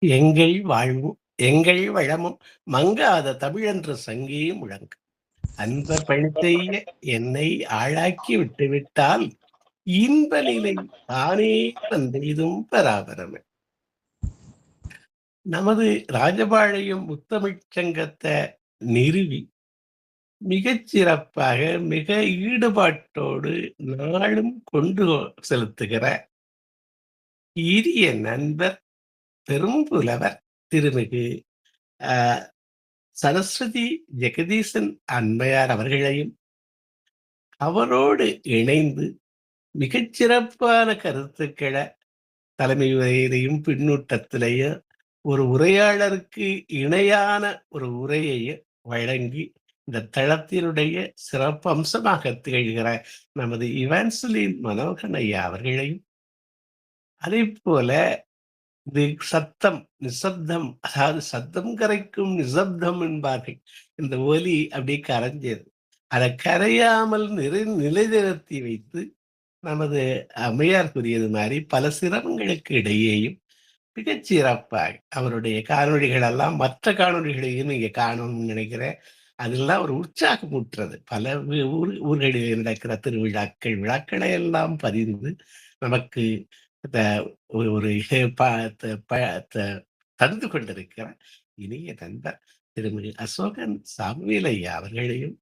எங்கள் வாழ்வும், எங்கள் வளமும் மங்காத தமிழென்ற சங்கே முழங்கு. அன்பர் பணிசெய்ய என்னை ஆளாக்கி விட்டுவிட்டால், இன்ப நிலை தானே வந்தெய்தும் பராபரமே. நமது ராஜபாளையம் முத்தமிழ்ச் சங்கத்த நிறுவி, மிகச் சிறப்பாக, மிக ஈடுபாட்டோடு நாளும் கொண்டு செலுத்துகிற இனிய நண்பர், பெரும்புலவர் திருமிகு அ சரஸ்வதி ஜெகதீசன் அம்மையார் அவர்களையும், அவரோடு இணைந்து மிகச் சிறப்பான கருத்துக்கள தலைமை உரையிலையும், பின்னூட்டத்திலேயும் ஒரு உரையாளருக்கு இணையான ஒரு உரையையும் வழங்கி, இந்த தளத்தினுடைய சிறப்பம்சமாக திகழ்கிற நமது இவான்சலின் மனோகரன் ஐயா அவர்களையும், அதேபோல இது சத்தம், நிசப்தம், அதாவது சத்தம் கரைக்கும் நிசப்தம் என்பார்கள். இந்த ஒலி அப்படியே கரைஞ்சது. அத கரையாமல் நிலைநிறுத்தி வைத்து, நமது அம்மையார் கூறியது மாரி பல சிரமங்களுக்கு இடையேயும் மிகச் சிறப்பாக அவருடைய காணொளிகள் எல்லாம் மற்ற காணொளிகளையும் நீங்க காணணும்னு நினைக்கிறேன். அதெல்லாம் ஒரு உற்சாகமூட்டுறது. பல ஊர்களிலே நடக்கிற திருவிழாக்கள், விழாக்களை எல்லாம் பதிந்து நமக்கு த ஒரு ப த ப த தந்து கொண்டிருக்கிற இனிய நண்பர் திருமதி அசோகன் சாமுவேல் ஐயா அவர்களையும்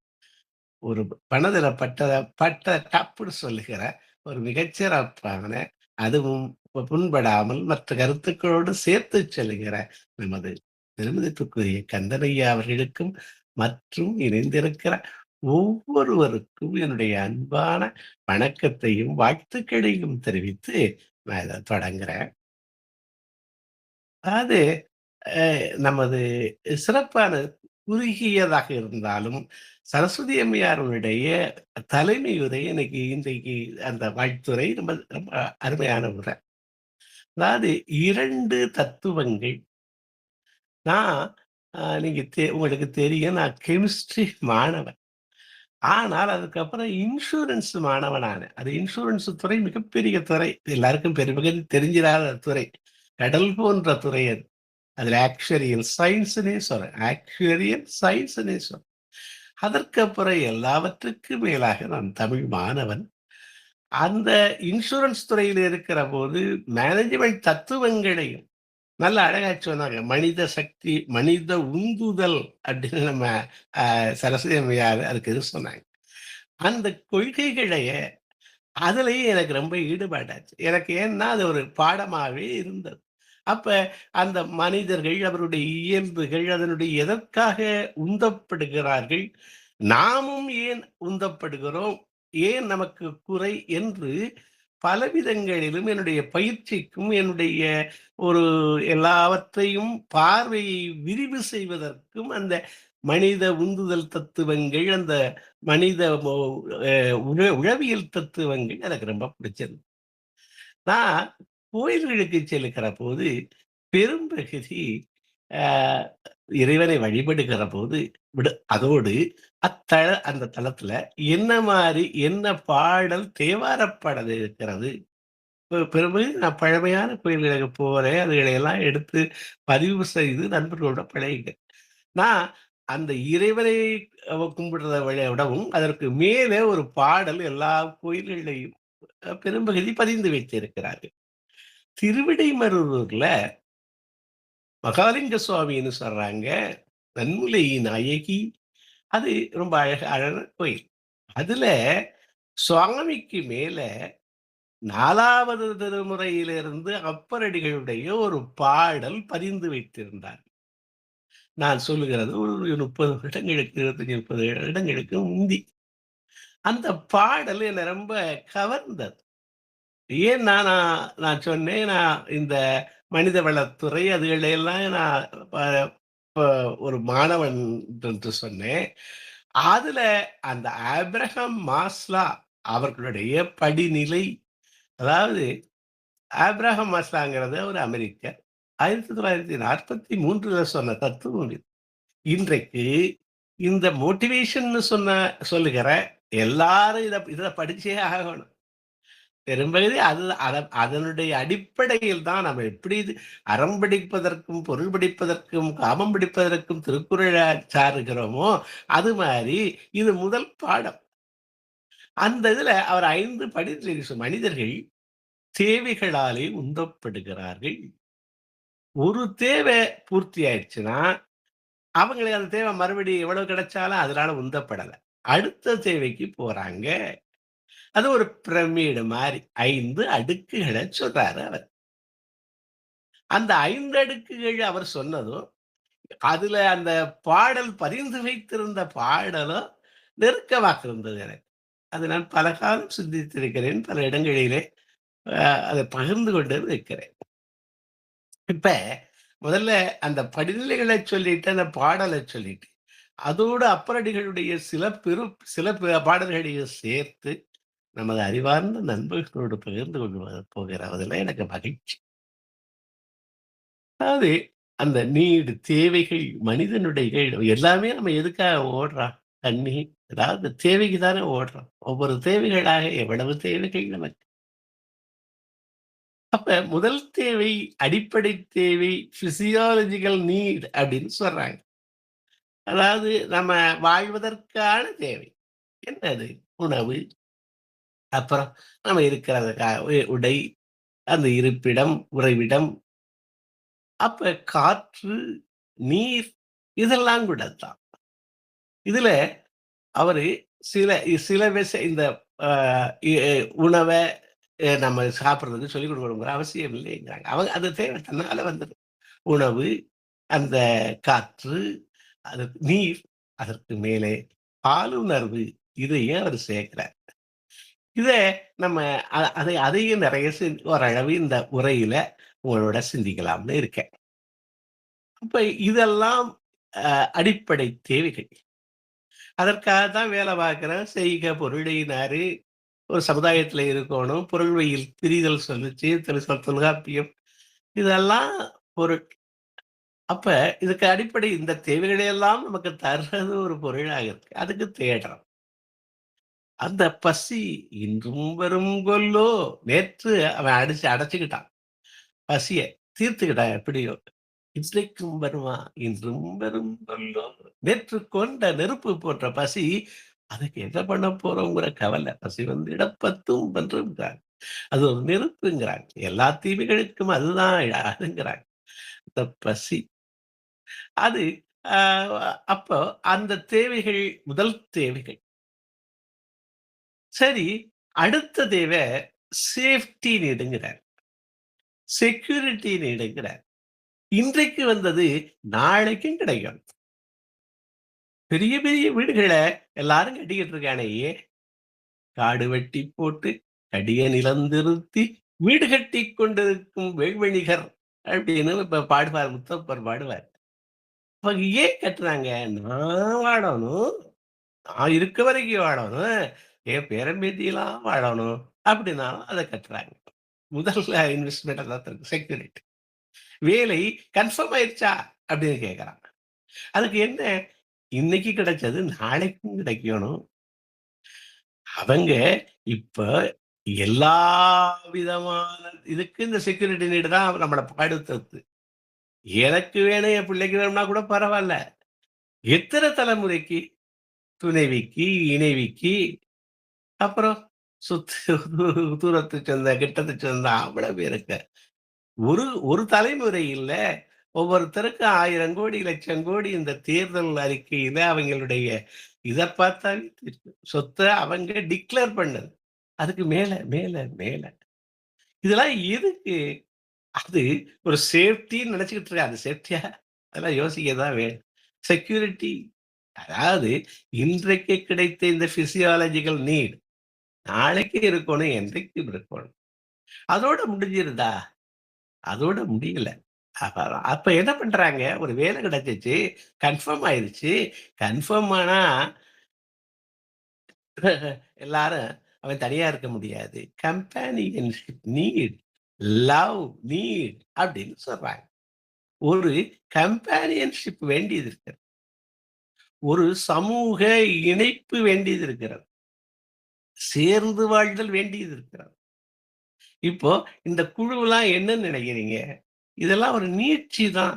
ஒரு மனதில பட்ட டப்புன்னு சொல்லுகிற ஒரு மிகச்சிறப்பான, அதுவும் புண்படாமல் மற்ற கருத்துக்களோடு சேர்த்து செல்லுகிற நமது பெருமதிப்புக்குரிய கந்தனையா அவர்களுக்கும், மற்றும் இணைந்திருக்கிற ஒவ்வொருவருக்கும் என்னுடைய அன்பான வணக்கத்தையும், வாழ்த்துக்களையும் தெரிவித்து நான் இத தொடங்குறேன். அதாவது அ நமது சிறப்பான குறுகியதாக இருந்தாலும், சரஸ்வதி அம்மையாருடைய தலைமை உரை இன்றைக்கு அந்த வாழ்த்துரை ரொம்ப ரொம்ப அருமையான உரை. அதாவது 2 தத்துவங்கள். நான் நீங்க உங்களுக்கு தெரியும் நான் கெமிஸ்ட்ரி மாணவன். ஆனால் அதுக்கப்புறம் இன்சூரன்ஸ் மாணவனானேன். அது இன்சூரன்ஸ் துறை மிகப்பெரிய துறை. எல்லாருக்கும் பெருமளவில் தெரிஞ்சிராத துறை. கடல் போன்ற துறை அது. அதுல ஆக்சுவரியல் சயன்ஸ்ன்னே சொல்றேன். ஆக்சுவரியல் சயன்ஸ்ன்னே சொல்றேன். அதற்கப்புறம் எல்லாவற்றுக்கும் மேலாக நான் தமிழ் மாணவன். அந்த இன்சூரன்ஸ் துறையில இருக்கிறபோது, மேனேஜ்மென்ட் தத்துவங்களையும் நல்ல அழகா சொன்னாங்க. மனித சக்தி, மனித உந்துதல் அப்படின்னு நம்ம சரஸ்வதி அம்மையார் அதுக்கு இது சொன்னாங்க. அந்த கொள்கைகளைய அதுலயும் எனக்கு ரொம்ப ஈடுபாடாச்சு. எனக்கு ஏன்னா, அது ஒரு பாடமாவே இருந்தது. அப்ப அந்த மனிதர்கள், அவருடைய இயல்புகள், அதனுடைய எதற்காக உந்தப்படுகிறார்கள்? நாமும் ஏன் உந்தப்படுகிறோம்? ஏன் நமக்கு குறை? என்று பலவிதங்களிலும் என்னுடைய பயிற்சிக்கும், என்னுடைய ஒரு எல்லாவற்றையும் பார்வையை விரிவு செய்வதற்கும், அந்த மனித உந்துதல் தத்துவங்கள், அந்த மனித மொ அ உளவியல் தத்துவங்கள் எனக்கு ரொம்ப பிடிச்சது. நான் கோயில்களுக்கு செல்லுகிற போது பெரும்பகுதி அ இறைவனை வழிபடுகிற போது அதோடு அந்த தலத்துல என்ன மாரி என்ன பாடல் தேவாரப் பாடல் இருக்கிறது. பெரும்பாலும் நான் பழமையான கோயில்களுக்கு போறேன். அதுகளை எல்லாம் எடுத்து பதிவு செய்து நண்பர்களோட பழகிட்டேன். நான் அந்த இறைவனை கும்பிடுறத விடவும், அதற்கு மேலே ஒரு பாடல் எல்லா கோயில்கள்லயும் பெரும்பகுதி பதிந்து வைத்திருக்கிறார்கள். திருவிடைமருதூர்ல மகாலிங்க சுவாமின்னு சொல்றாங்க. நன்முலை நாயகி. அது ரொம்ப அழகான கோயில். அதுல சுவாமிக்கு மேல 4வது திருமுறையிலிருந்து அப்பரடிகளுடைய ஒரு பாடல் பதிந்து வைத்திருந்தார். நான் சொல்லுகிறது ஒரு 30 வருடங்களுக்கு 25, 30 வருடங்களுக்கு முந்தி. அந்த பாடல் என்ன ரொம்ப கவர்ந்தது. ஏன்னா நான் நான் சொன்னேன், நான் இந்த மனித வளத்துறை அதுகளெல்லாம் நான் ப ப ஒரு மாணவன் என்று சொன்னேன். அதுல அந்த ஆபிரகாம் மாஸ்லா அவர்களுடைய படிநிலை, அதாவது ஆபிரகாம் மாஸ்லாங்கிறது ஒரு அமெரிக்கர். 1943ல சொன்ன தத்துவம் இது. இன்றைக்கு இந்த மோட்டிவேஷன்னு சொல்லுகிற எல்லாரும் இத இத படிச்சே ஆகணும். பெரும்பகுதி அது அதனுடைய அடிப்படையில் தான் நம்ம எப்படி இது அறம் பிடிப்பதற்கும், பொருள் பிடிப்பதற்கும், காமம் பிடிப்பதற்கும் திருக்குறள சாருகிறோமோ, அது மாரி இது முதல் பாடம். அந்த இதுல அவர் 5 மனிதர்கள் தேவைகளாலே உந்தப்படுகிறார்கள். ஒரு தேவை பூர்த்தி ஆயிடுச்சுன்னா, அவங்களுக்கு அந்த தேவை மறுபடியும் எவ்வளவு கிடைச்சாலும் அதனால உந்தப்படல. அடுத்த தேவைக்கு போறாங்க. அது ஒரு பிரமிடு மாரி 5 அடுக்குகள சொல்றாரு அவர். அந்த 5 அடுக்குகள் அவர் சொன்னதும், அதுல அந்த பாடல் பதிந்து வைத்திருந்த பாடலும் நெருக்கமாக இருந்தது எனக்கு. அது நான் பல காலம் சிந்தித்திருக்கிறேன். பல இடங்களிலே அத பகிர்ந்து கொண்டு இருக்கிறேன். இப்ப முதல்ல அந்த படிநிலைகள சொல்லிட்டு, அந்த பாடல சொல்லிட்டு, அதோடு அப்பரடிகளுடைய சில பாடல்களையும் சேர்த்து, நமது அறிவார்ந்த நண்பர்களோடு பகிர்ந்து கொண்டு போகிறதில எனக்கு மகிழ்ச்சி. அதாவது அந்த நீடு, தேவைகள், மனிதனுடைய எல்லாமே நம்ம எதுக்காக ஓடுறோம்? தண்ணி, ஏதாவது தேவைக்கு தானே ஓடுறோம். ஒவ்வொரு தேவைகளாக எவ்வளவு தேவைகள் நமக்கு. அப்ப முதல் தேவை, அடிப்படை தேவை, பிசியாலஜிக்கல் நீட் அப்படின்னு சொல்றாங்க. அதாவது நம்ம வாழ்வதற்கான தேவை. என்னது? உணவு, அப்புறம் நம்ம இருக்கிற உடை, அந்த இருப்பிடம், உறைவிடம், அப்ப காற்று, நீர் இதெல்லாம் கூட தான். இதுல அவரு சில சில இந்த அ இ உணவ நம்ம சாப்பிடுறதுக்கு சொல்லிக் கொடுக்கணுங்கிற அவசியம் இல்லைங்கிறாங்க. அவங்க அது தேவை தன்னால வந்தது. உணவு, அந்த காற்று, அது நீர், அதற்கு மேலே பாலுணர்வு இதையும் அவர் சேர்க்கிறார். இத நம்ம அதையும் நிறைய ஓரளவு இந்த உரையில உங்களோட சிந்திக்கலாம்னு இருக்கேன். அப்ப இதெல்லாம் அடிப்படை தேவைகள். அதற்காக தான் வேலை பார்க்கிறேன். செய்க பொருளினாரு. ஒரு சமுதாயத்துல இருக்கணும். பொருள்வழியில் பிரிதல் சொல்லுச்சு. தொல்காப்பியம். இதெல்லாம் பொருள். அப்ப இதுக்கு அடிப்படை இந்த தேவைகளை எல்லாம் நமக்கு தர்றது ஒரு பொருளாக இருக்கு. அதுக்கு தேடுறோம். அந்த பசி இன்றும் வரும் கொல்லோ! நேற்று அவன் அடைச்சுக்கிட்டான். பசிய தீர்த்துக்கிட்டான் எப்படியோ. இன்றைக்கும் வருவான், இன்றும் வரும் கொல்லோ! நேற்று கொண்ட நெருப்பு போன்ற பசி, அதுக்கு என்ன பண்ண போறோங்கிற கவலை. பசி வந்திடப் பத்தும் பன்றுங்கிறாங்க. அது ஒரு நெருப்புங்கிறாங்க. எல்லா தீமைகளுக்கும் அதுதான் அதுங்கிறாங்க. இந்த பசி. அது அ அப்போ அந்த தேவைகள் முதல் தேவைகள். சரி, அடுத்த தேவை சேஃப்டி நீடுங்கிறார். செக்யூரிட்டி நீடுங்கிறார். இன்றைக்கு வந்தது நாளைக்கும் கிடைக்கும். பெரிய பெரிய வீடுகள எல்லாரும் கட்டிக்கிட்டு இருக்கானே ஏன்? காடு வெட்டி போட்டு, கடிய நிலந்திருத்தி, வீடு கட்டிக் கொண்டிருக்கும் வேள்வணிகர் அப்படின்னு இப்ப பாடுவார். முத்தப்பர் பாடுவார். அவங்க ஏன் கட்டுறாங்க? நான் வாழணும். நான் இருக்க வரைக்கும் வாழணும். என் பேரன் பேத்தியெல்லாம் வாழணும். அப்படின்னாலும் அத கட்டுறாங்க. முதல்ல இன்வெஸ்ட்மென்ட் அதான் இருக்கு. செக்யூரிட்டி. வேலை கன்ஃபர்ம் ஆயிருச்சா? அப்படின்னு கேட்கறான். அதுக்கு என்ன? இன்னைக்கு கிடைச்சது நாளைக்கும் கிடைக்கணும். அவங்க இப்ப எல்லா விதமான இதுக்கு இந்த செக்யூரிட்டி நீடு தான் நம்மள படுத்துது. எனக்கு வேணும், என் பிள்ளைக்கு வேணும்னா கூட பரவால்ல. எத்தன தலைமுறைக்கு? துணைவிக்கு, இணைவிக்கு, அப்புறம் சுத்து தூரத்து சொந்த, கிட்டத்து சொந்த அவ்வளவு பேருக்கு. ஒரு ஒரு தலைமுறை இல்ல. ஒவ்வொருத்தருக்கும் 1000 கோடி, லட்சம் கோடி இந்த தேர்தல் அறிக்கையில அவங்களுடைய இத பார்த்தாலே தெரியும். சொத்த அவங்க டிக்ளேர் பண்ணது. அதுக்கு மேல, மேல, மேல. இதெல்லாம் எதுக்கு? அது ஒரு சேஃப்டின்னு நெனச்சுக்கிட்டு இருக்கான். அது சேஃப்டியா? அதெல்லாம் யோசிக்க தான் வேணும். செக்யூரிட்டி அதாவது இன்றைக்கு கிடைத்த இந்த பிசியாலஜிக்கல் நீட் நாளைக்கு இருக்கணும், என்றைக்கும் இருக்கணும். அதோட முடிஞ்சிருதா? அதோட முடியல. அப்ப அப்ப என்ன பண்றாங்க? ஒரு வேலை கிடைச்சுச்சு. கன்ஃபர்ம் ஆயிருச்சு. கன்ஃபர்ம் ஆனா எல்லாரும் அவன் தனியா இருக்க முடியாது. கம்பேனியன்ஷிப் நீட், லவ் நீட் அப்படின்னு சொல்றாங்க. ஒரு கம்பேனியன்ஷிப் வேண்டியது இருக்கிறது. ஒரு சமூக இணைப்பு வேண்டியது இருக்கிறது. சேர்ந்து வாழ்தல் வேண்டியது இருக்கிறது. இப்போ இந்த குழுவெல்லாம் என்னன்னு நினைக்கிறீங்க? இதெல்லாம் ஒரு நீட்சி தான்.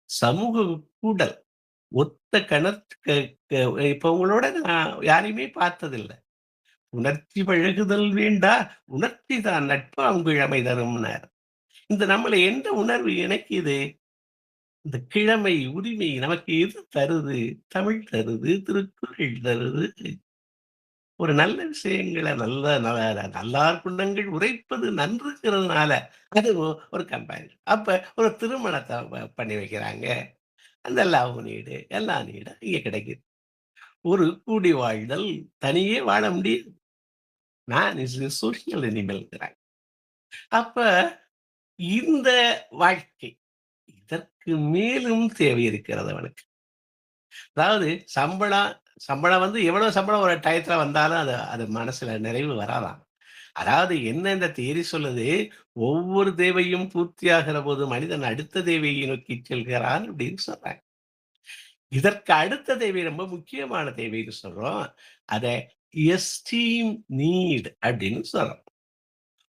சமூக கூடல். ஒத்த கணத் க க இப்ப உங்களோட நான் யாரையுமே பார்த்ததில்ல. "உணர்ச்சி பழகுதல் வேண்டா, உணர்ச்சி தான் நட்பாங்கிழமை தரும்னார்." இந்த நம்மள எந்த உணர்வு இணைக்குது? இந்த கிழமை, உரிமை நமக்கு எது தருது? தமிழ் தருது, திருக்குறள் தருது. ஒரு நல்ல விஷயங்கள நல்லார் குணங்கள் உரைப்பது நன்றுங்கிறதுனால, அது ஒரு கம்பேரிசன். அப்ப ஒரு திருமணத்த பண்ணி வைக்கிறாங்க. அந்த லவ் நீடு, எல்லா நீடும் இங்க கிடைக்குது. ஒரு கூடி வாழ்தல், தனியே வாழ முடியாது. மேன் இஸ் எ சோசியல் அனிமல்ங்கிறாங்க. அப்ப இந்த வாழ்க்கை, இதற்கு மேலும் தேவை இருக்கிறது அவனுக்கு. அதாவது சம்பளம் சம்பளம் வந்து எவ்வளவு சம்பளம் ஒரு டயத்துல வந்தாலும் அது அது மனசுல நிறைவு வராதாம். அதாவது என்ன இந்த தியரி சொல்லுது, ஒவ்வொரு தேவையும் பூர்த்தியாகிற போது மனிதன் அடுத்த தேவையை நோக்கி செல்கிறான் அப்படின்னு சொல்றாங்க. இதற்கு அடுத்த தேவை ரொம்ப முக்கியமான தேவைன்னு சொல்றோம். அத எஸ்டீம் நீட் அப்படின்னு சொல்றோம்.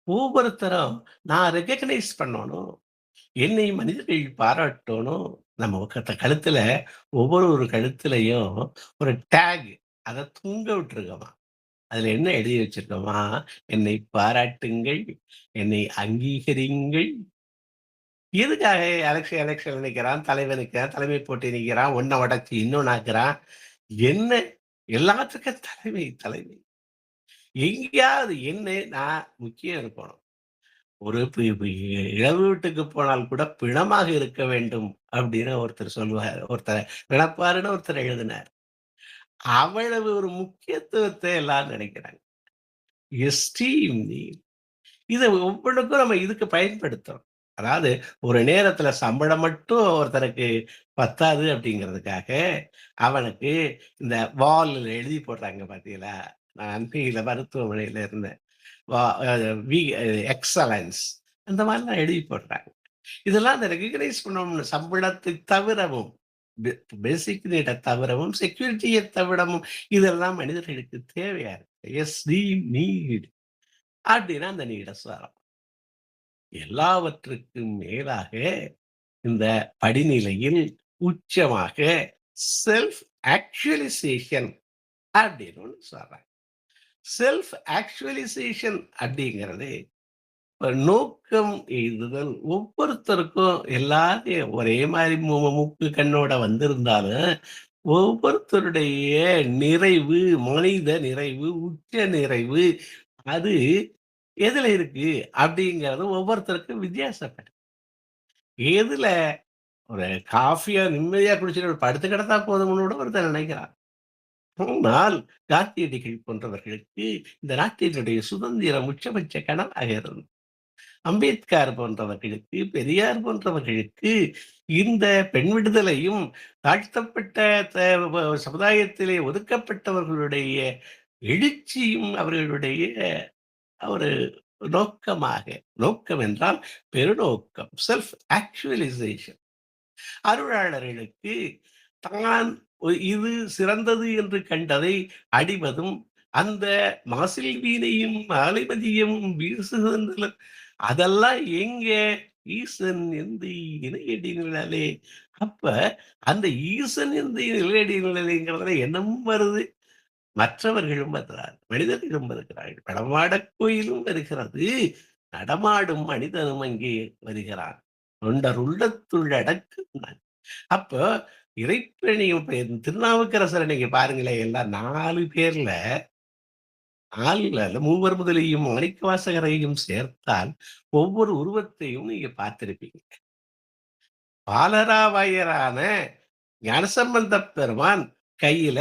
ஒவ்வொருத்தரும் நான் ரெகக்னைஸ் பண்ணணும். என்னை மனிதர்கள் பாராட்டணும். நம்ம கழுத்துல ஒவ்வொரு கழுத்துலயும் ஒரு டேக் அத தொங்க விட்டுருக்கோமா. அதுல என்ன எழுதி வச்சிருக்கோமா, "என்னை பாராட்டுங்கள், என்னை அங்கீகரியுங்கள்." எதுக்காக எலக்ஷன் நிக்கிறான், தலைவன் நிக்கிறான், தலைமை போட்டி நிக்கிறான், ஒண்ண உடைச்சு இன்னொன்னு ஆக்குறான். என்ன எல்லாத்துக்கும் தலைமை, தலைமை. எங்கேயாவது என்ன நான் முக்கியம் இருக்கணும். ஒரு இழவு வீட்டுக்கு போனால் கூட பிணமாக இருக்க வேண்டும் அப்படின்னு ஒருத்தர் சொல்லுவார். ஒருத்தர் பிணப்பாருன்னு ஒருத்தர் எழுதினார். அவ்வளவு ஒரு முக்கியத்துவத்தை எல்லாரும் நினைக்கிறாங்க. எஸ்டீம் இத ஒவ்வொன்னுக்கும் நம்ம இதுக்கு பயன்படுத்துறோம். அதாவது ஒரு நேரத்துல சம்பளம் மட்டும் ஒருத்தனுக்கு பத்தாது அப்படிங்கிறதுக்காக, அவனுக்கு இந்த வால்ல எழுதி போடுறாங்க பார்த்தீங்களா? நான் அன்பில மருத்துவமனையில இருந்தேன். வா அ வி எக்ஸலன்ஸ் அந்த மாரிலாம் எழுதி போடுறாங்க. இதெல்லாம் அந்த ரெகக்னைஸ் பண்ணணும்னு சம்பளத்தை தவிரவும், பெ பேசிக் நீட தவிரவும், செக்யூரிட்டிய தவிரவும் இதெல்லாம் மனிதர்களுக்கு தேவையா இருக்கு. எஸ் வி நீட் அப்படின்னா அந்த நீட சாரம். எல்லாவற்றுக்கும் மேலாக இந்த படிநிலையில் உச்சமாக செல்ஃப் ஆக்சுவலைசேஷன் அப்படின்னு ஒண்ணு சொல்றாங்க. செல்ஃப் ஆக்சுவலைசேஷன் அப்படிங்கிறது நோக்கம் எய்துதல் ஒவ்வொருத்தருக்கும் எல்லாரையும் ஒரே மாதிரி மூக்கு கண்ணோட வந்திருந்தாலும் ஒவ்வொருத்தருடைய நிறைவு, மனித நிறைவு, உச்ச நிறைவு அது எதுல இருக்கு அப்படிங்கிறது ஒவ்வொருத்தருக்கும் வித்தியாசப்படும். எதுல ஒரு காஃபியா நிம்மதியா குடிச்சுட்டு படுத்து கிடந்தா போதும்னு கூட ஒருத்தன் நினைக்கிறான். ஆனால் காந்தியடிகள் போன்றவர்களுக்கு இந்த நாட்டினுடைய சுதந்திரம் உச்சபட்ச கனவாக இருந்தது. அம்பேத்கர் போன்றவர்களுக்கு, பெரியார் போன்றவர்களுக்கு இந்த பெண் விடுதலையும், தாழ்த்தப்பட்ட த வ சமுதாயத்திலே ஒதுக்கப்பட்டவர்களுடைய எழுச்சியும் அவர்களுடைய ஒரு நோக்கமாக நோக்கம் என்றால் பெருநோக்கம். Self actualisation. அருளாளர்களுக்கு தான் இது சிறந்தது என்று கண்டதை அடிவதும், அந்த மாசில் வீணையும் மாலைமதியம் வீசுகின்றன அதெல்லாம் எங்கே? ஈசன் எந்தை இணையடி நிழலே. அப்ப அந்த ஈசன் எந்தை நிலையடி நிழலேங்கிறதுல என்னமும் வருது. மற்றவர்களும் வருகிறார். மனிதர்களும் வருகிறார்கள். நடமாடக் கோயிலும் வருகிறது. நடமாடும் மனிதனும் அங்கே வருகிறான். தொண்டர் உள்ளத்துள் அடக்கும் அப்போ இறைப்பணியும் இப்ப திருநாவுக்கரசர நீங்க பாருங்களேன், எல்லாம் 4 பேர்ல 4 மூவர் முதலியும் மாணிக்கவாசகரையும் சேர்த்தால், ஒவ்வொரு உருவத்தையும் நீங்க பார்த்திருப்பீங்க. பாலராவயரான ஞானசம்பந்தப் பெருமான் கையில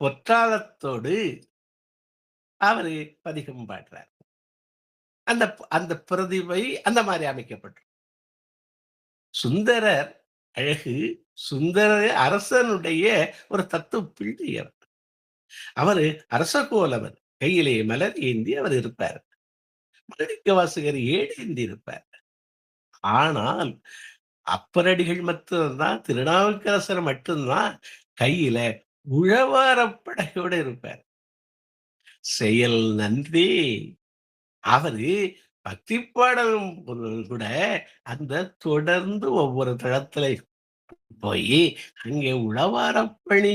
பொற்றாளத்தோடு அவரு பதிகம் பாடுறார். அந்த அந்த பிரதிமை அந்த மாரி அமைக்கப்பட்டிருக்கு. சுந்தரர் அழகு, சுந்தர அரசனுடைய ஒரு தத்துவ பிள்ளை அவர். அவரு அரச கோலவர். கையிலே மலர் ஏந்தி அவர் இருப்பார். மாணிக்கவாசகர் ஏடு ஏந்தி இருப்பார். ஆனால் அப்பரடிகள் மட்டும் தான் திருநாவுக்கரசர் மட்டும்தான் கையில உழவாரப் படையோட இருப்பார். செயல் நன்றே அவரு பக்தி பாடலும் கூட அந்த தொடர்ந்து ஒவ்வொரு தளத்தில போயி, அங்கே உழவாரப் பணி,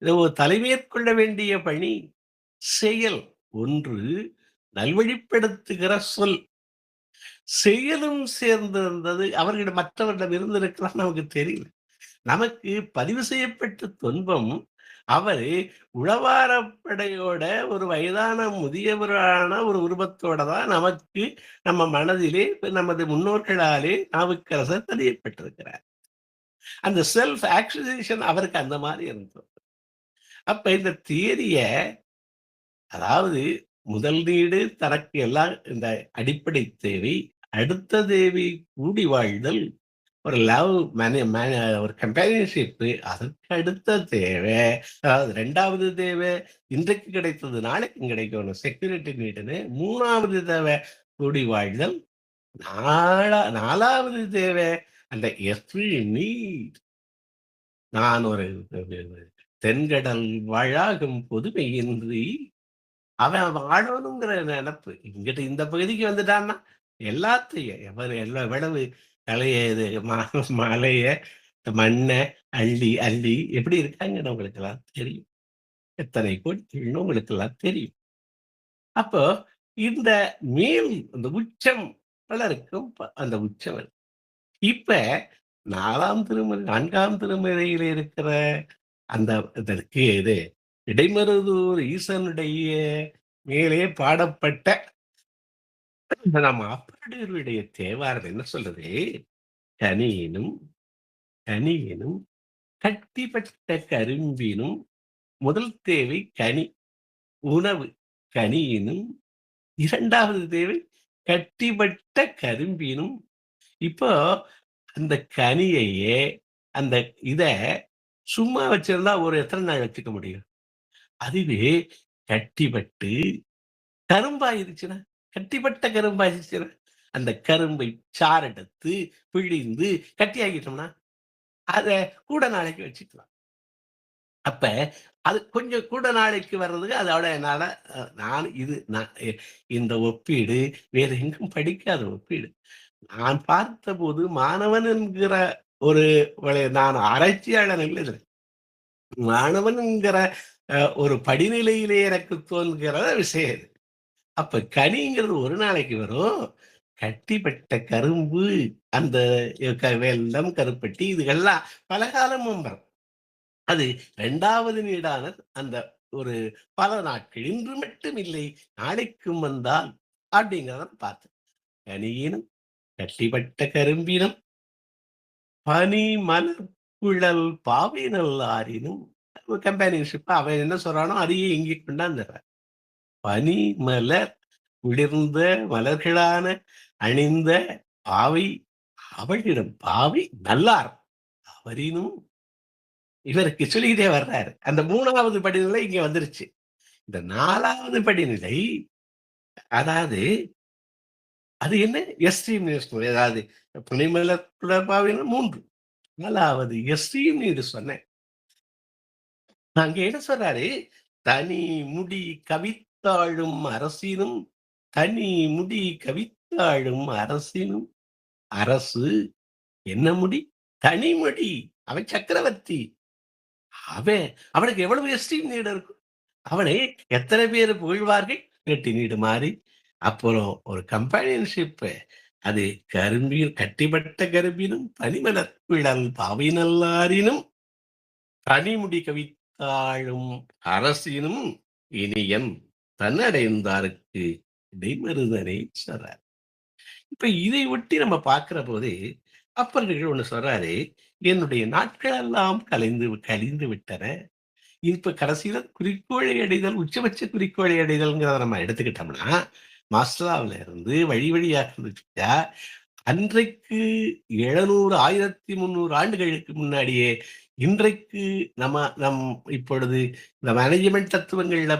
இது ஒரு தலைமையேற்கொள்ள வேண்டிய பணி, செயல். ஒன்று நல்வழிப்படுத்துகிற சொல். செயலும் சேர்ந்திருந்தது. அவர்களிடம் மற்றவரிடம் இருந்திருக்கலாம் நமக்கு தெரியல. நமக்கு பதிவு செய்யப்பட்ட துன்பம், அவரு உழவாரப்படையோட ஒரு வயதான முதியவரான ஒரு உருவத்தோட தான் நமக்கு நம்ம மனதிலே நமது முன்னோர்களாலே நாவுக்கரசர் தெரியப்பட்டிருக்கிறார். அந்த செல்ஃப் ஆக்சுவலைசேஷன் அவருக்கு அந்த மாரி இருந்தது. அப்ப இந்த தியரிய அதாவது முதல் நீடு தனக்கு எல்லாம் இந்த அடிப்படை தேவை. அடுத்த தேவை கூடி வாழ்தல். ஒரு லவ் ஒரு கம்பேனியன்ஷிப் அதற்கு அடுத்த தேவை. அதாவது 2வது தேவை இன்றைக்கு கிடைத்தது நாளைக்கும் கிடைக்கணும். செக்யூரிட்டி நீடுன்னு. 3வது தேவை கூடி வாழ்தல். 4வது தேவை அந்த எர்த்லி நீட். நான் ஒரு தென்கடல் வாழாகும் பொதுமையின்றி அவன் வாழணுங்கிற நெனப்பு. இங்கிட்டு இந்த பகுதிக்கு வந்துட்டான்னா, எல்லாத்தையும் எவ்வளவு கலைய இது மலைய, மண்ண அள்ளி, அள்ளி எப்படி இருக்காங்கன்னு உங்களுக்கெல்லாம் தெரியும். எத்தனை கோடிகள்னு உங்களுக்கெல்லாம் தெரியும். அப்போ இந்த மேல் அந்த உச்சம் பலருக்கும் அந்த உச்சம் அது. இப்ப 4ஆம் திருமுறையில இருக்கிற அந்த இதற்கு இது இடைமருதூர் ஈசனுடைய மேலே பாடப்பட்ட நம்ம அப்பருடைய தேவாரம் என்ன சொல்லுது? கனியினும் கனியினும் கட்டிப்பட்ட கரும்பினும் முதல் தேவை கனி, உணவு. கனியினும் 2வது தேவை கட்டிப்பட்ட கரும்பினும். இப்போ அந்த கனியையே, அந்த இத சும்மா வச்சிருந்தா ஒரு எத்தன நாள் வச்சுக்க முடியும்? அதுவே கட்டிப்பட்டு கரும்பாயிருச்சுன்னா, கட்டிப்பட்ட கரும்பாயிருச்சுன்னா, அந்த கரும்பை சாறெடுத்து, பிழிந்து கட்டியாக்கிட்டோம்னா, அத கூட நாளைக்கு வச்சுக்கலாம். அப்ப அது கொஞ்சம் கூட நாளைக்கு வர்றதுக்கு அதோட என்னால நான் இது நான் இந்த ஒப்பீடு வேற எங்கும் படிக்காத ஒப்பீடு. நான் பார்த்தபோது மாணவன் என்கிற ஒரு நான் ஆராய்ச்சியாளர் இல்ல இதுல. மாணவன் என்கிற ஒரு படிநிலையிலே எனக்கு தோன்கிற விஷயம் இது. அப்ப கனிங்கிறது ஒரு நாளைக்கு வரும். கட்டிப்பட்ட கரும்பு, அந்த வெல்லம், கருப்பட்டி இதுகெல்லாம் பலகாலமும் வரும். அது 2வது நீடான அந்த ஒரு பல நாட்கள். இன்று மட்டும் இல்லை, நாளைக்கும் வந்தால் அப்படிங்கிறத பார்த்தேன். கனியினும் கட்டிப்பட்ட கரும்பினும் பனி மலர் குழல் பாவினல் ஆறினும் கம்பேனியன்ஷிப் அவன் என்ன சொல்றானோ அதையே இங்கே கொண்டாந்துடுறான். பனி மலர் குளிர்ந்த மலர்களான அணிந்த பாவை அவளிடம் பாவை நல்லார் அவரினும் இவருக்கு சொல்லிக்கிட்டே வர்றாரு. அந்த 3வது படிநிலை இங்க வந்துருச்சு. இந்த 4வது படிநிலை அதாவது அது என்ன எஸ்ட்ரீம் நீட்ஸ் அதாவது துணைமலர் பாவின 3 4வது எஸ்ட்ரீம் நீடு சொன்னேன். அங்க என்ன சொல்றாரு? தனி முடி கவித்தாழும் அரசினும் தனி முடி கவித்தாழும் அரசினும் அரசு என்ன முடி? தனிமுடி. அவன் சக்கரவர்த்தி. அவனுக்கு எவ்வளவு எஸ்டீம் நீடு இருக்கும். அவனை எத்தனை பேர் புகழ்வார்கள்? வெட்டி நீடு மாறி. அப்புறம் ஒரு கம்பேனியன்ஷிப் அது கட்டிப்பட்ட கரும்பினும் பனிமலர் குழல் பாவை நல்லாரினும் தனிமுடி கவித்தாழும் அரசினும் இனியன் தன்னடைந்தாருக்கு இடைமருதனை சொல்றார். இப்ப இதை ஒட்டி நம்ம பார்க்கிற போது அப்பர்கள் ஒண்ணு சொல்றாரு, என்னுடைய நாட்கள் எல்லாம் கழிந்து விட்டன. இப்ப கடைசியில குறிக்கோளை அடைதல், உச்சபட்ச குறிக்கோளை அடைதல்ங்கிறத நம்ம எடுத்துக்கிட்டோம்னா, மாஸ்லாவுல இருந்து வழி வழியாக இருந்துச்சா, அன்றைக்கு 700, 1300 ஆண்டுகளுக்கு முன்னாடியே, இன்றைக்கு நம் இப்பொழுது இந்த மேனேஜ்மென்ட் தத்துவங்கள்ல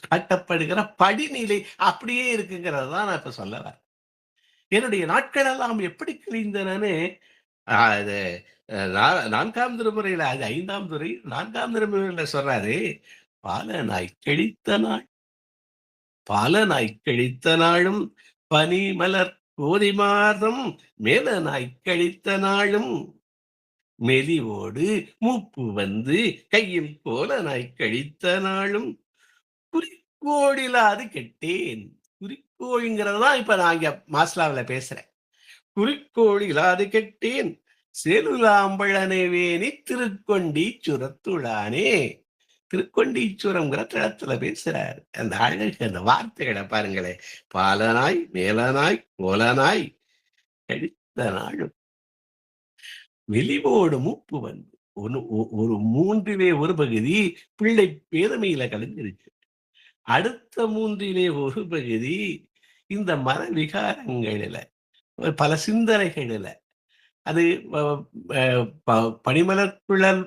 காட்டப்படுகிற படிநிலை அப்படியே இருக்குங்கிறத தான் நான் இப்ப சொல்ல வரேன். என்னுடைய நாட்கள் எல்லாம் எப்படி கழிந்தனன்னு அது 4ஆம் திருமுறையில அது 5ஆம் துறை 4ஆம் திருமுறையில சொல்றாரு. "பால நாய் கழித்த நாள், பால நாய் கழித்த நாளும் பனிமலர் கோதை மாதம் மேலனாய்க் கழித்த நாளும் மெலிவோடு மூப்பு வந்து கையில் கோலனாய்க் கழித்த நாளும் குறிக்கோளிலாது கெட்டேன். குறிக்கோள்ங்கிறது தான் இப்ப நான் இங்க மாஸ்லாவுல பேசுறேன். குறிக்கோளிலாது கெட்டேன் செலுலாம்பழனவேணி திருக்கொண்டீச்சுரத்துளானே. திருக்கொண்டீச்சுரம்ங்கிற தளத்துல பேசுறாரு. அந்த அழகு அந்த வார்த்தைகள பாருங்களேன். பாலனாய், மேலனாய், கோலனாய் கழித்த நாளும் வெளிவோடு மூப்பு வந்து ஒரு 3லே ஒரு பகுதி பிள்ளை பேதமையில கலந்திருக்கு. அடுத்த 3லே ஒரு பகுதி இந்த மன விகாரங்களில, பல சிந்தனைகளில அது அ அ ப பனிமலர் குழல்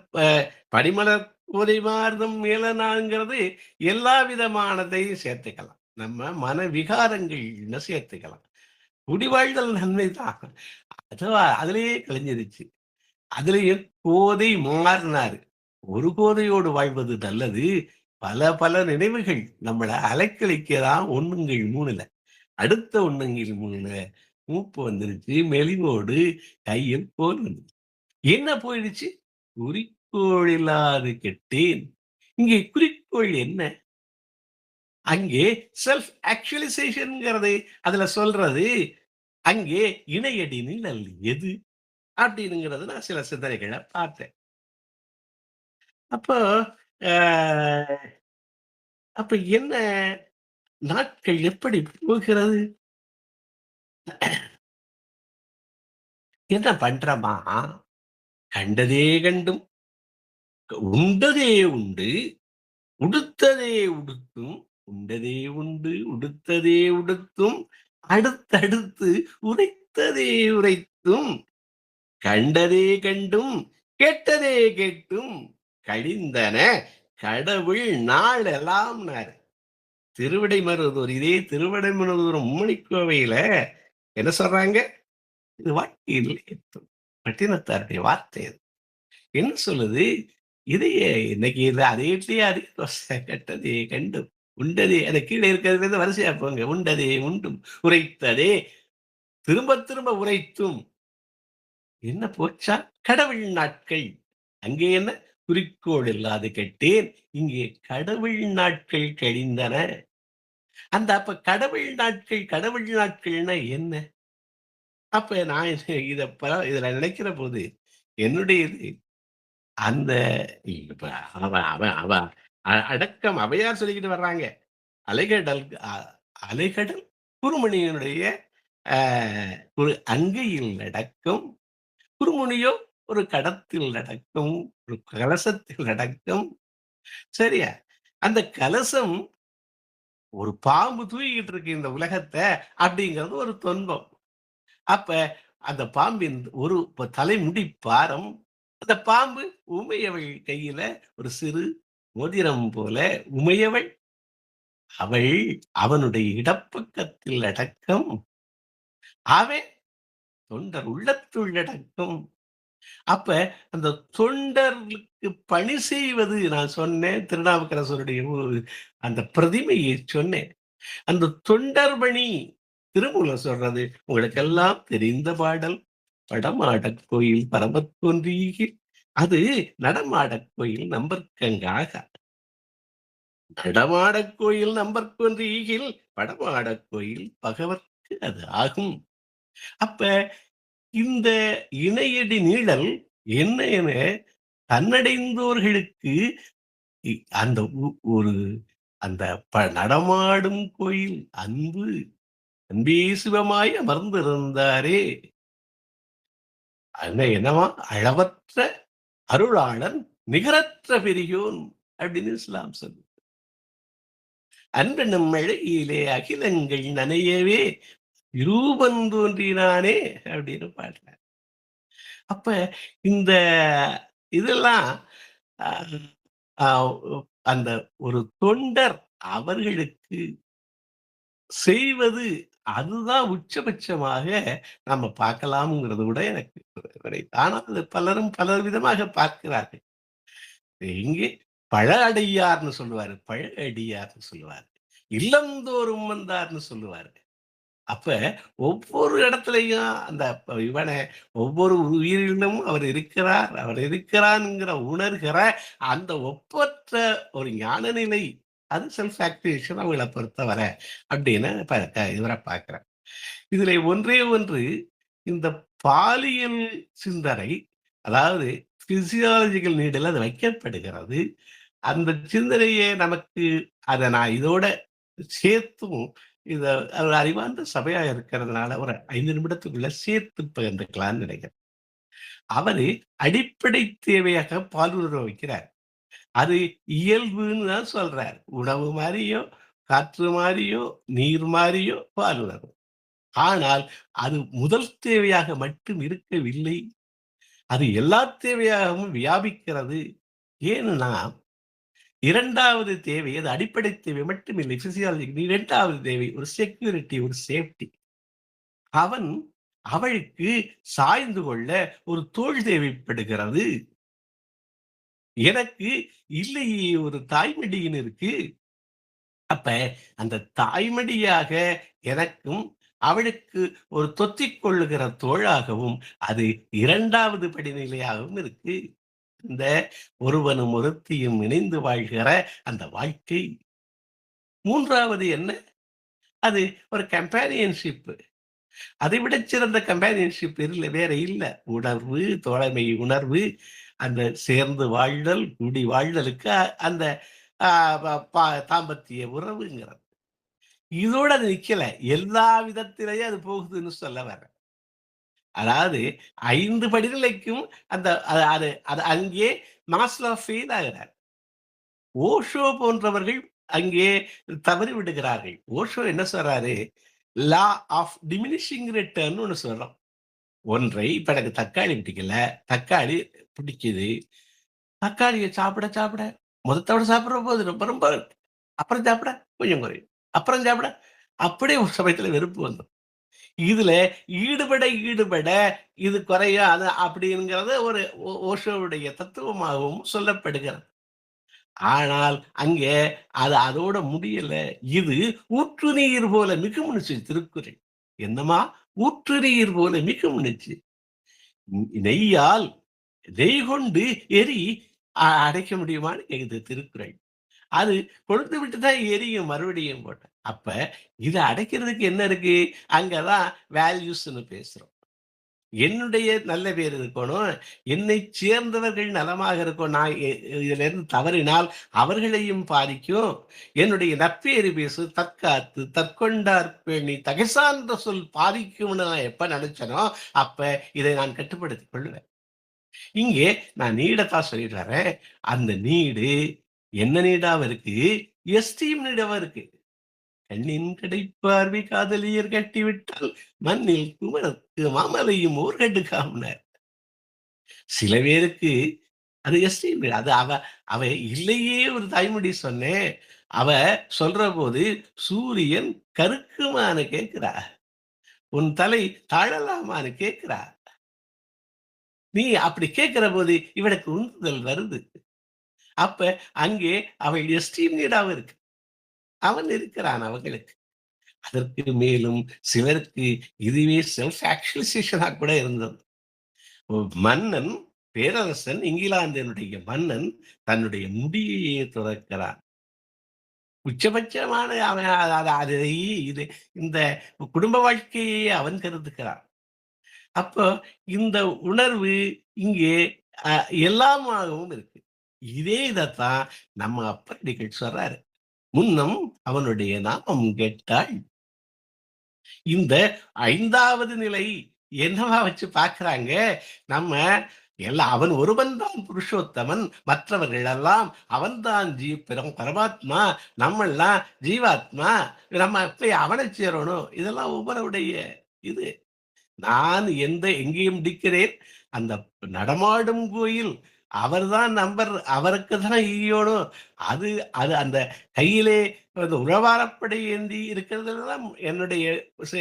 பனிமலர் புதைவார்தம் மேலனாங்கிறது எல்லா விதமானதையும் சேர்த்துக்கலாம். நம்ம மன விகாரங்கள்னு சேர்த்துக்கலாம். குடிவாழ்தல் நன்மைதான். அதுவா அதிலேயே கலைஞ்சிருச்சு. அதிலேயும் கோதை மாறுனாரு. ஒரு கோதையோடு வாழ்வது நல்லது. பல பல நினைவுகள் நம்மள அலைக்கழிக்கலாம் 1ங்கள் 3ல. அடுத்த 1ங்கள் 3ல மூப்பு வந்துருச்சு. மெலிவோடு கையில் கோல் வந்துருச்சு. என்ன போயிடுச்சு? குறிக்கோள் இல்லாது கெட்டேன். இங்கே குறிக்கோள் என்ன? அங்கே செல்ஃப் ஆக்சுவலைசேஷன்ங்கிறது அதுல சொல்றது, அங்கே இணையடி நிழல் எது? அப்படின்னுங்கிறது நான் சில சிந்தனைகள பார்த்தேன். அப்போ அ அப்ப என்ன நாட்கள் எப்படி போகிறது? என்ன பண்றோமா, கண்டதே கண்டும், உண்டதே உண்டு, உடுத்ததே உடுத்தும், உண்டதே உண்டு, உடுத்ததே உடுத்தும், அடுத்தடுத்து உரைத்ததே உரைத்தும், கண்டதே கண்டும், கேட்டதே கேட்டும், கழிந்தன கடவுள் நாளெல்லாம்னாரு. திருவிடைமருதூர் இதே திருவிடைமருதூர் மும்மணிக்கோவையில என்ன சொல்றாங்க? இது வாழ்க்கையில் ஏத்தும். பட்டினத்தாருடைய வார்த்தை அது. என்ன சொல்லுது? இதையே இன்னைக்கு இது அதே இட்லி, அதே தோசை கெட்டதே கண்டும், உண்டதே அந்த கீழ இருக்கிறதுலேருந்து வரிசையா போங்க. உண்டதே உண்டும், உரைத்ததே திரும்ப திரும்ப உரைத்தும், என்ன போச்சா? கடவுள் நாட்கள். அங்கே என்ன? குறிக்கோள் இல்லாது கெட்டேன். இங்கே கடவுள் நாட்கள் கழிந்தன. அந்த அப்ப கடவுள் நாட்கள், கடவுள் நாட்கள்னா என்ன? அப்ப நான் இதுல நினைக்கிற போது, என்னுடைய இது அந்த இப்ப அவ அவ அவ அடக்கம் ஔவையார் சொல்லிக்கிட்டு வர்றாங்க. அலைகடல் அலைகடல் குறுமணியினுடைய அ ஒரு அங்கையில் நடக்கும். குறுமுனியோ ஒரு கடத்தில் நடக்கும். ஒரு கலசத்தில் நடக்கும். சரியா? அந்த கலசம் ஒரு பாம்பு தூக்கிட்டு இருக்கு இந்த உலகத்த அப்படிங்கிறது ஒரு தொன்பம். அப்ப அந்த பாம்பின் ஒரு தலைமுடி பாரம். அந்த பாம்பு உமையவள் கையில ஒரு சிறு மோதிரம் போல உமையவள் அவள் அவனுடைய இடப்பக்கத்தில் அடக்கம். அவன் தொண்டர் உள்ளத்துள் அடக்கம். அப்ப அந்த தொண்டர்களுக்கு பணி செய்வது நான் சொன்னேன். திருநாவுக்கரசருடைய ஒரு அந்த பிரதிமையை சொன்னேன். அந்த தொண்டர் பணி திருமூலர் சொல்றது உங்களுக்கெல்லாம் தெரிந்த பாடல். "படமாடக் கோயில் பரமத் தோன்றீகில் அது நடமாடக் கோயில் நம்பர்க்கங்காக. நடமாடக் கோயில் நம்பர்க்கொன்று ஈகில் படமாடக் கோயில் பகவர்க்கு அது ஆகும்." அப்ப இந்த இணையடி நீழல் என்ன என தன்னடைந்தோர்களுக்கு இ அந்த ஒரு அந்த நடமாடும் கோயில் அன்பு அன்பே சிவமாய் அமர்ந்திருந்தாரே! என்னவா அளவற்ற அருளாளன், நிகரற்ற பெரியோன் அப்படின்னு இஸ்லாம் சொல்லுது. அன்பெனும் மழையிலே அகிலங்கள் நனையவே விரூபன் தோன்றினானே அப்படின்னு பாடுறார். அப்ப இந்த இதெல்லாம் அ அ அந்த ஒரு தொண்டர் அவர்களுக்கு செய்வது அதுதான் உச்சபட்சமாக நம்ம பார்க்கலாம்ங்கிறது கூட எனக்கு ஆனால் அது பலரும் பல விதமாக பார்க்கிறார்கள். இங்கே பழ அடியார்ன்னு சொல்லுவாரு. பழ அடியார்ன்னு சொல்லுவாரு. இல்லந்தோறும் வந்தார்ன்னு சொல்லுவாரு. அப்ப ஒவ்வொரு இடத்துலயும் அந்த இவன ஒவ்வொரு உயிரிலும் அவர் இருக்கிறார், அவர் இருக்கிறான்ங்கிற உணர்கிற அந்த ஒப்பற்ற ஒரு ஞான நிலை. அது செல்ஃப் ஆக்டிவேஷன் அவங்கள பொறுத்தவரை அப்படின்னு இவர பார்க்கிறேன். இதிலே ஒன்றே ஒன்று இந்த பாலியல் சிந்தனை, அதாவது பிசியாலஜிக்கல் நீடுல அது வைக்கப்படுகிறது. அந்த சிந்தனையே நமக்கு அத நான் இதோட சேர்த்தும் இத ஒரு அறிவார்ந்த சபையா இருக்கிறதுனால ஒரு 5 நிமிடத்துக்குள்ள சேர்த்து பகிர்ந்துக்கலாம்னு நினைக்கிறேன். அவரு அடிப்படை தேவையாக பாலுறவு வைக்கிறார். அது இயல்புன்னு தான் சொல்றார். உணவு மாரியோ, காற்று மாரியோ, நீர் மாரியோ பாலுறவு. ஆனால் அது முதல் தேவையாக மட்டும் இருக்கவில்லை. அது எல்லா தேவையாகவும் வியாபிக்கிறது. ஏன்னா 2வது தேவை அது அடிப்படை தேவை மட்டும் இல்லை. பிசியாலஜி 2வது தேவை ஒரு செக்யூரிட்டி, ஒரு சேஃப்டி. அவன் அவளுக்கு சாய்ந்து கொள்ள ஒரு தோள் தேவைப்படுகிறது. எனக்கு இல்லையே ஒரு தாய்மடியின் இருக்கு. அப்ப அந்த தாய்மடியாக எனக்கும் அவளுக்கு ஒரு தொத்திக் கொள்ளுகிற தோளாகவும் அது 2வது படிநிலையாகவும் இருக்கு. இந்த ஒருவனும் ஒருத்தியும் இணைந்து வாழ்கிற அந்த வாழ்க்கை. 3வது என்ன? அது ஒரு கம்பேனியன்ஷிப். அதைவிடச் சிறந்த கம்பேனியன்ஷிப் வேற இல்ல. உணர்வு, தோழமை உணர்வு, அந்த சேர்ந்து வாழ்தல், கூடி வாழ்தலுக்கு அந்த அ ப ப தாம்பத்திய உறவுங்கிறது. இதோட அது நிக்கல. எல்லா விதத்திலயும் அது போகுதுன்னு சொல்ல வரேன். அதாவது 5 படிநிலைக்கும் அந்த அது அது அது அங்கே மாஸ்லோ ஃபெயில் ஆகிறார். ஓஷோ போன்றவர்கள் அங்கே தவறி விடுகிறார்கள். ஓஷோ என்ன சொல்றாரு? லா ஆஃப் டிமினிஷிங் ரிட்டர்ன்னு ஒண்ணு சொல்றோம். ஒன்றை இப்ப எனக்கு தக்காளி பிடிக்கல. தக்காளி பிடிக்குது. தக்காளிய சாப்பிட, சாப்பிட முதத்தோட சாப்பிடுறபோது ரொம்ப ரொம்ப இருக்கு. அப்புறம் சாப்பிட கொஞ்சம் குறையும். அப்புறம் சாப்பிட அப்படியே ஒரு சமயத்துல வெறுப்பு வந்துரும். இதுல ஈடுபட, ஈடுபட இது குறையாது அப்படிங்கிறது ஒரு ஓஷோவுடைய தத்துவமாகவும் சொல்லப்படுகிறது. ஆனால் அங்கே அது அதோட முடியல. இது ஊற்று நீர் போல மிகுமுனுச்சு திருக்குறள். என்னம்மா? ஊற்று நீர் போல மிகுமுனுச்சு. நெய்யால் நெய் கொண்டு எரி அடைக்க முடியுமான்னு கேக்குது திருக்குறள். அது கொழுந்து விட்டு தான் எரியும் மறுபடியும் போட்டு. அப்ப இத அடைக்கிறதுக்கு என்ன இருக்கு? அங்க தான் வேல்யூஸ்ன்னு பேசுறோம். என்னுடைய நல்ல பேர் இருக்கணும். என்னைச் சேர்ந்தவர்கள் நலமாக இருக்கணும். நான் இதிலிருந்து தவறினால் அவர்களையும் பாதிக்கும். என்னுடைய நற்பேறு பேசு தற்காத்து, தற்கொண்டார் பேணி, தகைசான்ற சொல் பாதிக்கும்னு நான் எப்ப நெனச்சேனோ, அப்ப இதை நான் கட்டுப்படுத்திக் கொள்ளுவேன். இங்கே நான் நீடத்தான் சொல்லிட்டு வரேன். அந்த நீடு என்ன நீடாவும் இருக்கு, எஸ்டீம் நீடாவும் இருக்கு. கண்ணின் கடைப்பார்வை காதலியர் கட்டிவிட்டால் மண்ணில் குமரத்து மாமலையும் ஓர்கடுக்காம்னார். சில பேருக்கு அது எஸ்டீம் அது அவ இல்லையே ஒரு தாய்மொழி சொன்னேன். அவ சொல்றபோது சூரியன் கருக்குமான்னு கேட்கிறா. உன் தலை தாழலாமான்னு கேட்கிறா. நீ அப்படி கேட்கிறபோது இவனுக்கு உந்துதல் வருது. அப்ப அங்கே அவள் எஸ்டீம் நீடாவும் இருக்கு. அவன் இருக்கிறான் அவங்களுக்கு. அதற்கு மேலும் சிலருக்கு இதுவே செல்ஃப் ஆக்சுவலைசேஷனா கூட இருந்தது. மன்னன், பேரரசன், இங்கிலாந்தினுடைய மன்னன் தன்னுடைய முடியையே துறக்கிறான். உச்சபட்சமான அவன் அதை இது இந்த குடும்ப வாழ்க்கையே அவன் கருதுகிறான். அப்போ இந்த உணர்வு இங்கே அ எல்லாமாகவும் இருக்கு. இதே இதத்தான் நம்ம அப்பர் சொல்றாரு. "முன்னம் அவனுடைய நாமம் கேட்டாள்." இந்த 5வது நிலை என்னவா வச்சு பார்க்கிறாங்க, நம்ம எல்லாம் அவன் ஒருவன் தான் புருஷோத்தமன். மற்றவர்கள் எல்லாம் அவன் தான் பரமாத்மா. நம்மெல்லாம் ஜீவாத்மா. நம்ம போய் அவனை சேரணும். இதெல்லாம் ஒவ்வொருடைய இது. நான் எங்கேயும் முடிக்கிறேன். அந்த நடமாடும் கோயில் அவர்தான் நம்பர். அவருக்கு தான் ஈயணும். அது அது அந்த கையிலே அந்த உழவாரப்படை ஏந்தி இருக்கிறதுல தான் என்னுடைய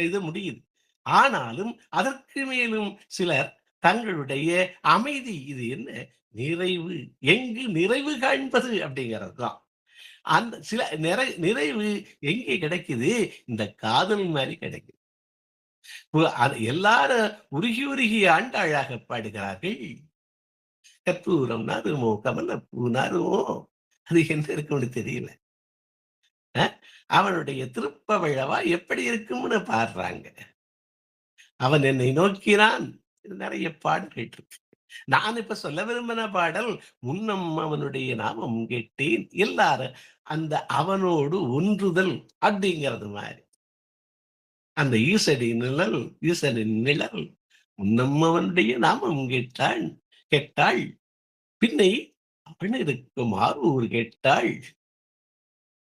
இது முடியுது. ஆனாலும் அதற்கு மேலும் சிலர் தங்களுடைய அமைதி இது என்ன நிறைவு எங்கு நிறைவு காண்பது அப்படிங்கிறது தான். அந்த சில நிறைவு எங்கே கிடைக்குது? இந்த காதல் மாரி கிடைக்குது. அது எல்லாரும் உருகி உருகி ஆண்டாளாக பாடுகிறார்கள். கற்பூரம் நாறுமோ, கமலப்பூ நாறுமோ, அது என்ன இருக்கும்னு தெரியல. அ அவனுடைய திருப்பவழவா எப்படி இருக்கும்னு பாடுறாங்க. அவன் என்னை நோக்கினான். நெறைய பாடல்கள் இருக்கு. நான் இப்ப சொல்ல விரும்பின பாடல், முன்னம் அவனுடைய நாமம் கேட்டேன். எல்லாரும் அந்த அவனோடு ஒன்றுதல் அப்படிங்கிறது மாரி. அந்த ஈசடி நிழல், ஈசனின் நிழல், முன்னம் அவனுடைய நாமம் கேட்டாள். பின்னை அவனிருக்கும் ஆரூர் கேட்டாள்.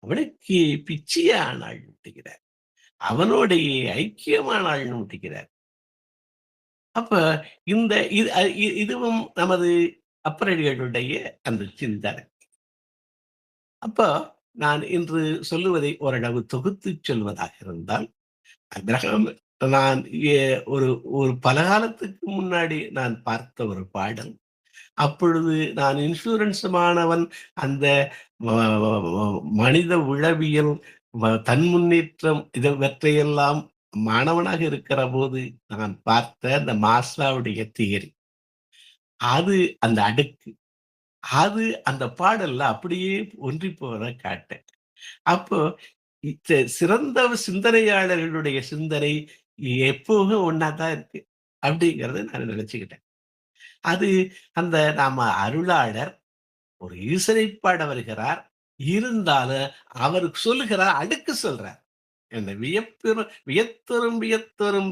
அவனுக்கு பிச்சியானாள் அப்படிங்கிறார். அவனோடைய ஐக்கியமானாள்ன்னு முடிக்கிறார். அப்ப இந்த இது இதுவும் நமது அப்பரடிகளுடைய அந்த சிந்தனை. அப்ப நான் இன்று சொல்லுவதை ஓரளவு தொகுத்துச் சொல்வதாக இருந்தால், அபிரகாம் நான் ஒரு ஒரு பல காலத்துக்கு முன்னாடி நான் பார்த்த ஒரு பாடல். அப்பொழுது நான் இன்சூரன்ஸ் மாணவன் அந்த வ வ வ மனித உளவியல், தன் முன்னேற்றம் இவற்றையெல்லாம் மாணவனாக இருக்கிறபோது நான் பார்த்த அந்த மாஸ்லாவுடைய தியரி. அது அந்த அடுக்கு. அது அந்த பாடல்ல அப்படியே ஒன்றி போவத காட்டேன். அப்போ சிறந்த சிந்தனையாளர்களுடைய சிந்தனை எப்பவும் ஒண்ணா தான் இருக்கு. அப்படிங்கிறத நான் நினைச்சுக்கிட்டேன். அது அந்த நாம அருளாளர் ஒரு இசைப்பாட வருகிறார். இருந்தாலும் அவருக்கு சொல்லுகிறார், அடுக்கு சொல்றார். என்ன வியத்தொரும்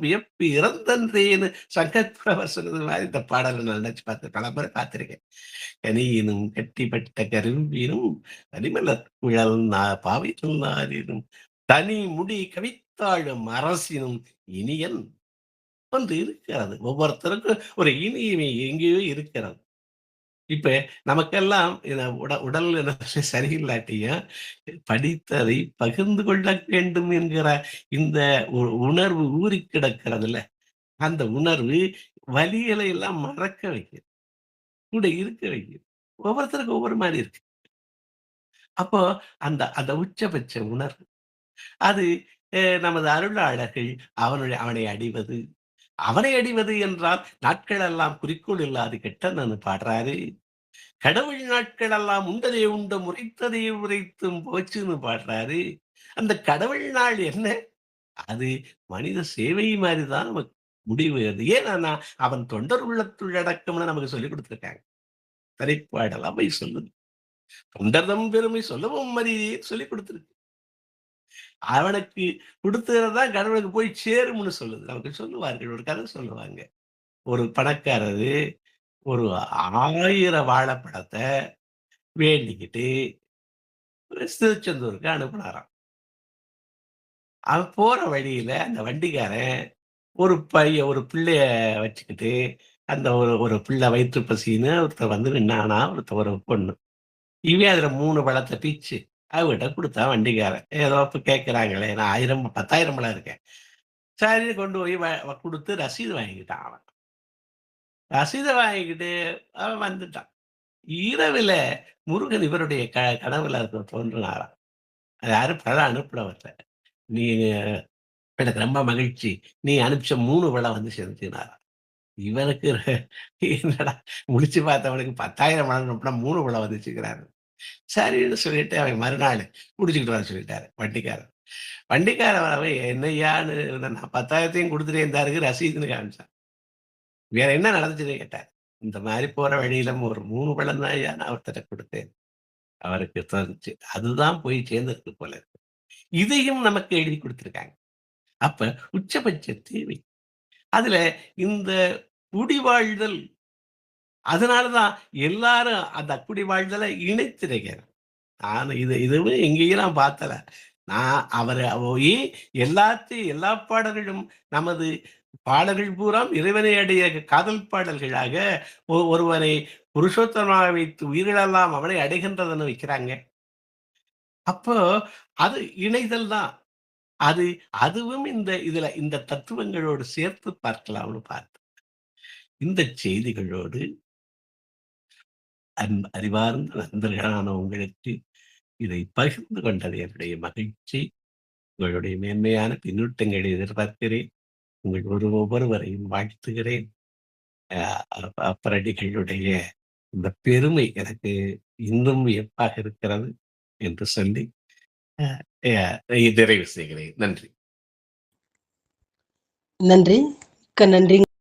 வியப்பு இறந்தன்றேன்னு சங்கத்புரவர் சொன்னது மாரி இந்த பாடல நான் நினைச்சு பார்த்து பலமுறை பார்த்திருக்கேன். கனியினும் கட்டிப்பட்ட கரும்பினும் கனிமலர் குழல் பாவையில் நாரினும் தனி முடி கவித்தாழும் அரசினும் இனியன் ஒன்று இருக்கிறது. ஒவ்வொருத்தருக்கும் ஒரு இனிமை எங்கேயோ இருக்கிறது. இப்ப நமக்கெல்லாம் உடல் சரியில்லாட்டியும் படித்ததை பகிர்ந்து கொள்ள வேண்டும் என்கிற இந்த உணர்வு ஊறி கிடக்கிறதுல, அந்த உணர்வு வலிகளை எல்லாம் மறக்க வைக்குது. கூட இருக்க வைக்குது. ஒவ்வொருத்தருக்கும் ஒவ்வொரு மாரி இருக்கு. அப்போ அந்த அந்த உச்சபட்ச உணர்வு. அது நமது அருளாளர்கள் அவனை அடைவது. அவனை அடிவது என்றால் நாட்கள் எல்லாம் குறிக்கோள் இல்லாது கெட்டனன்னு பாடுறாரு. கடவுள் நாட்கள் எல்லாம் உண்டதை உண்டும் உரைத்ததை உரைத்தும் போச்சுன்னு பாடுறாரு. அந்த கடவுள் நாள் என்ன? அது மனித சேவை மாரி தான் நமக்கு முடிவு அது. ஏன்னா அவன் தொண்டர் உள்ளத்துள் அடக்கம்னு நமக்கு சொல்லிக் குடுத்துருக்காங்க. திரைப்பாடல் அவை சொல்லுது. தொண்டர்தம் பெருமை சொல்லவும் அறியேன் சொல்லிக் குடுத்துருக்கு. அவனுக்கு குடுத்தது தான் கடவுளுக்கு போய் சேரும்னு சொல்லுது. நமக்கு சொல்லுவார்கள். ஒரு கதை சொல்லுவாங்க. ஒரு பணக்காரரு ஒரு 1000 வாழைப்பழத்த வேண்டிக்கிட்டு திருச்செந்தூருக்கு அனுப்புனாராம். அவன் போற வழியில அந்த வண்டிக்காரன் ஒரு பிள்ளைய வச்சுக்கிட்டு, அந்த ஒரு ஒரு பிள்ளை வயிற்று பசின்னு ஒருத்தன் வந்து நின்னானா, ஒரு பொண்ணு. இவன் அதுல 3 பழத்த பிச்சு அவகிட்ட குடுத்தான் வண்டிக்காரன். ஏதோ இப்ப கேட்கிறாங்களே, நான் 1000 10,000 பழம் இருக்கேன். சரின்னு கொண்டு போய் குடுத்து ரசீது வாங்கிக்கிட்டான் அவன். ரசீத வாங்கிக்கிட்டு அவன் வந்துட்டான். இரவில முருகன் இவருடைய கனவுல தோன்றினாராம். அது யாரும் பழம் அனுப்புனவர்ட்ட. "நீ எனக்கு ரொம்ப மகிழ்ச்சி. நீ அனுப்பிச்ச 3 பழம் வந்து சேர்ந்துச்சுன்னாராம்." இவனுக்கு என்னடா முழிச்சு பார்த்தவனுக்கு 10,000 பழம் அனுப்புனா 3 பழம் வந்துச்சுங்கிறாரு. சரின்னு சொல்லிட்டு அவன் மறுநாள் புடிச்சுக்கிட்டு வர சொல்லிட்டாரு வண்டிக்காரன். வண்டிக்காரன் வரவன் என்னய்யான்னு நான் 10,000த்தையும் குடுத்துட்டேன் இந்தாருக்கு ரசீதுன்னு காமிச்சான். வேற என்ன நடந்துச்சுன்னு கேட்டார். இந்த மாரி போற வழியில ஒரு 3 பழம் தான்யா நான் ஒருத்தர்ட்ட குடுத்தேன். அவருக்கு தந்துச்சு. அதுதான் போய் சேர்ந்திருக்கு போல இருக்கு. இதையும் நமக்கு எழுதி குடுத்திருக்காங்க. அப்ப உச்சபட்ச தேவை. அதுல இந்த குடிவாழ்தல் அதனால தான் எல்லாரும் அந்த குடிவாழ்தல இணைத்திருக்கிறார். நான் இதுவும் எங்கேயும் நான் பார்த்தல. நான் அவர போயி எல்லா பாடல்களும் நமது பாடல்கள் பூராம் இறைவனை அடைய காதல் பாடல்களாக ஒருவனை புருஷோத்தமமாக வைத்து உயிரிழலாம் அவனை அடைகின்றதுன்னு வைக்கிறாங்க. அப்போ அது இணைதல் தான். அது அதுவும் இந்த தத்துவங்களோடு சேர்த்து பார்க்கலாம்னு பார்த்தேன். இந்த செய்திகளோடு அறிவார்ந்த நண்பர்களான உங்களுக்கு இதை பகிர்ந்து கொண்டது என்னுடைய மகிழ்ச்சி. உங்களுடைய மேன்மையான பின்னூட்டங்களை எதிர்பார்க்கிறேன். உங்கள் ஒவ்வொருவரையும் வாழ்த்துகிறேன். அ அப்பரடிகளுடைய இந்த பெருமை எனக்கு இன்னும் வியப்பாக இருக்கிறது என்று சொல்லி அ நிறைவு செய்கிறேன். நன்றி. நன்றி. மிக்க நன்றி.